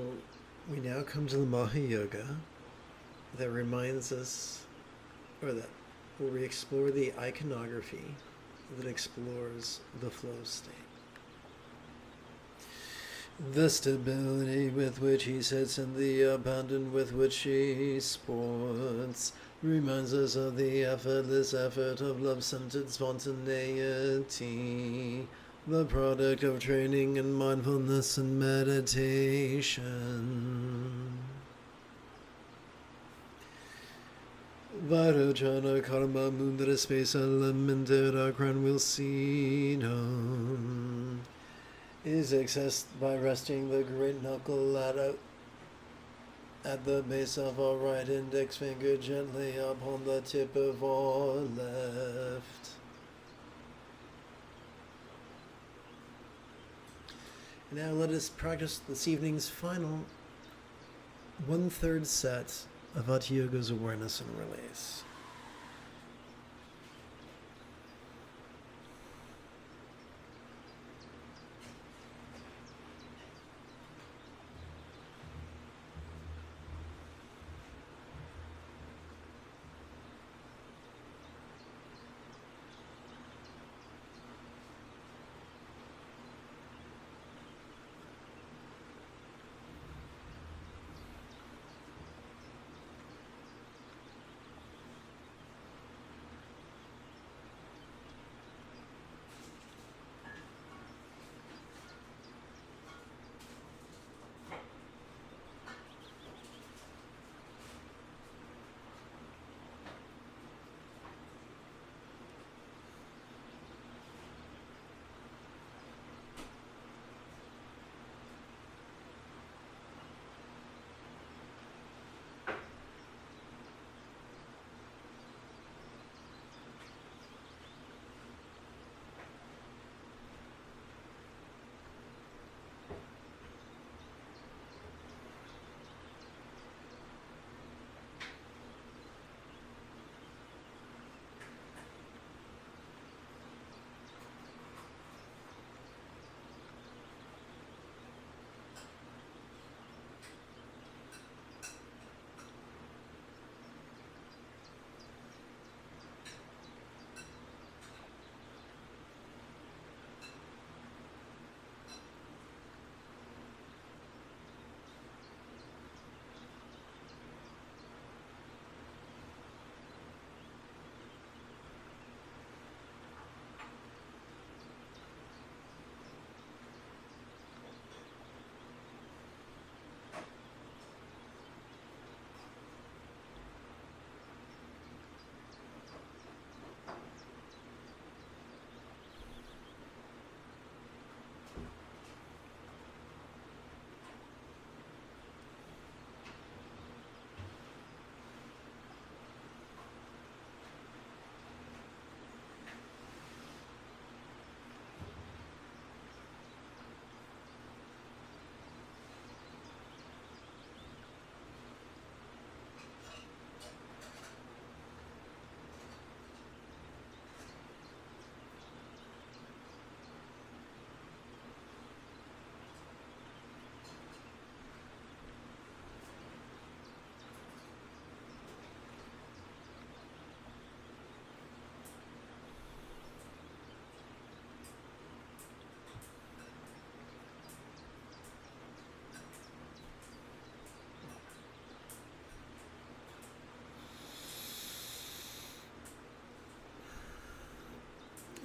we now come to the Maha Yoga that reminds us, or that where we explore the iconography that explores the flow state. The stability with which he sits and the abandon with which he sports reminds us of the effortless effort of love-centered spontaneity, the product of training in mindfulness and meditation. Vajrajana karma mudra space elementera cranvilcino is accessed by resting the great knuckle at the base of our right index finger gently upon the tip of our left. Now let us practice this evening's final 1/3 set of Hatha Yoga's awareness and release.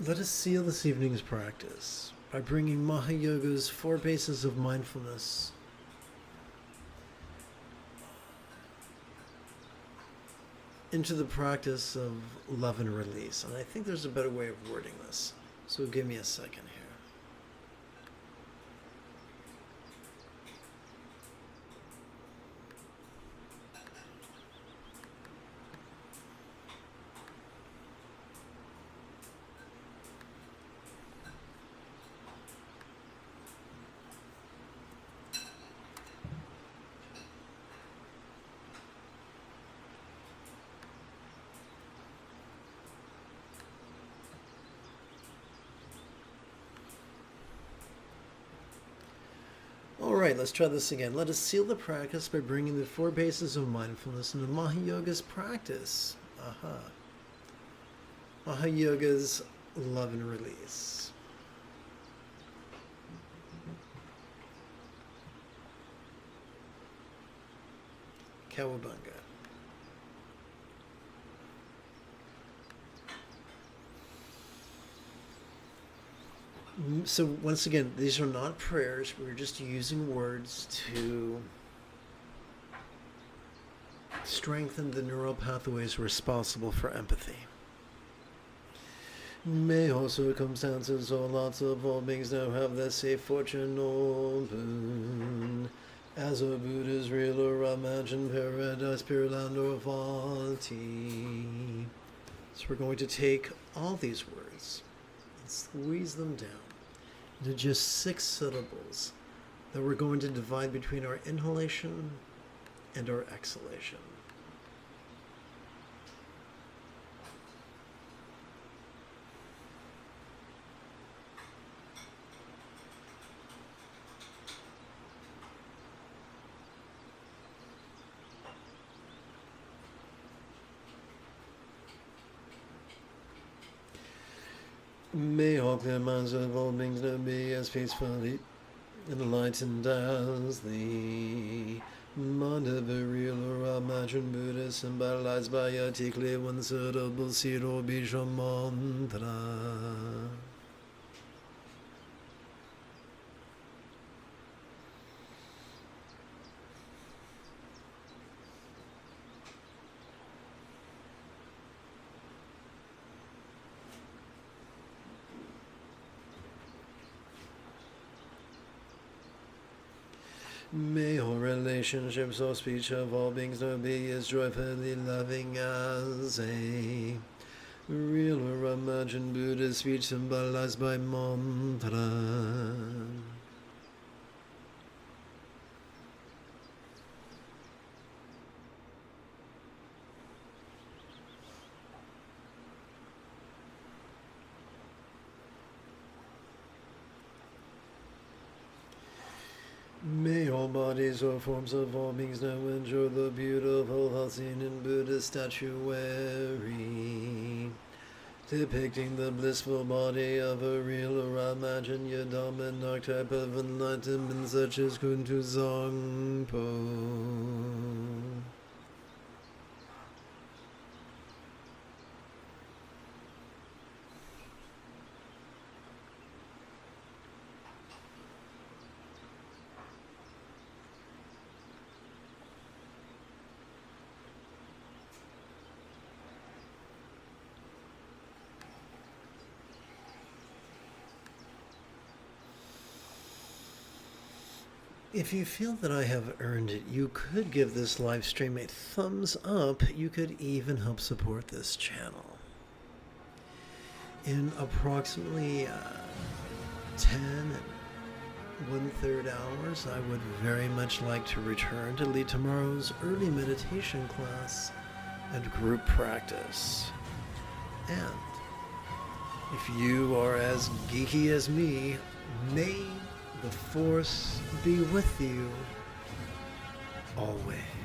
Let us seal this evening's practice by bringing Maha Yoga's 4 bases of mindfulness into the practice of love and release. And I think there's a better way of wording this. So give me a second here. right, let's try this again. Let us seal the practice by bringing the 4 bases of mindfulness into Maha Yoga's practice. Aha. Maha Yoga's love and release. Cowabunga. So once again, these are not prayers. We're just using words to strengthen the neural pathways responsible for empathy. May all circumstances or lots of all beings now have that safe fortune or boon. As a Buddha's real or imagined paradise, pure land or Vati. So we're going to take all these words and squeeze them down into just 6 syllables that we're going to divide between our inhalation and our exhalation. May all clear minds of all beings now be as peacefully enlightened as the mind of a real or imagined Buddha symbolized by a particularly one syllable seed or bija mantra. May all relationships or speech of all beings now be as joyfully loving as a real or imagined Buddha speech symbolized by mantra. May all bodies or forms of all beings now enjoy the beautiful health seen in Buddha's statuary, depicting the blissful body of a real or imagined yet dominant archetype of enlightenment such as Kuntu Zangpo. If you feel that I have earned it, you could give this live stream a thumbs up. You could even help support this channel. In approximately 10 and 1/3 hours, I would very much like to return to lead tomorrow's early meditation class and group practice. And if you are as geeky as me, may the Force be with you always.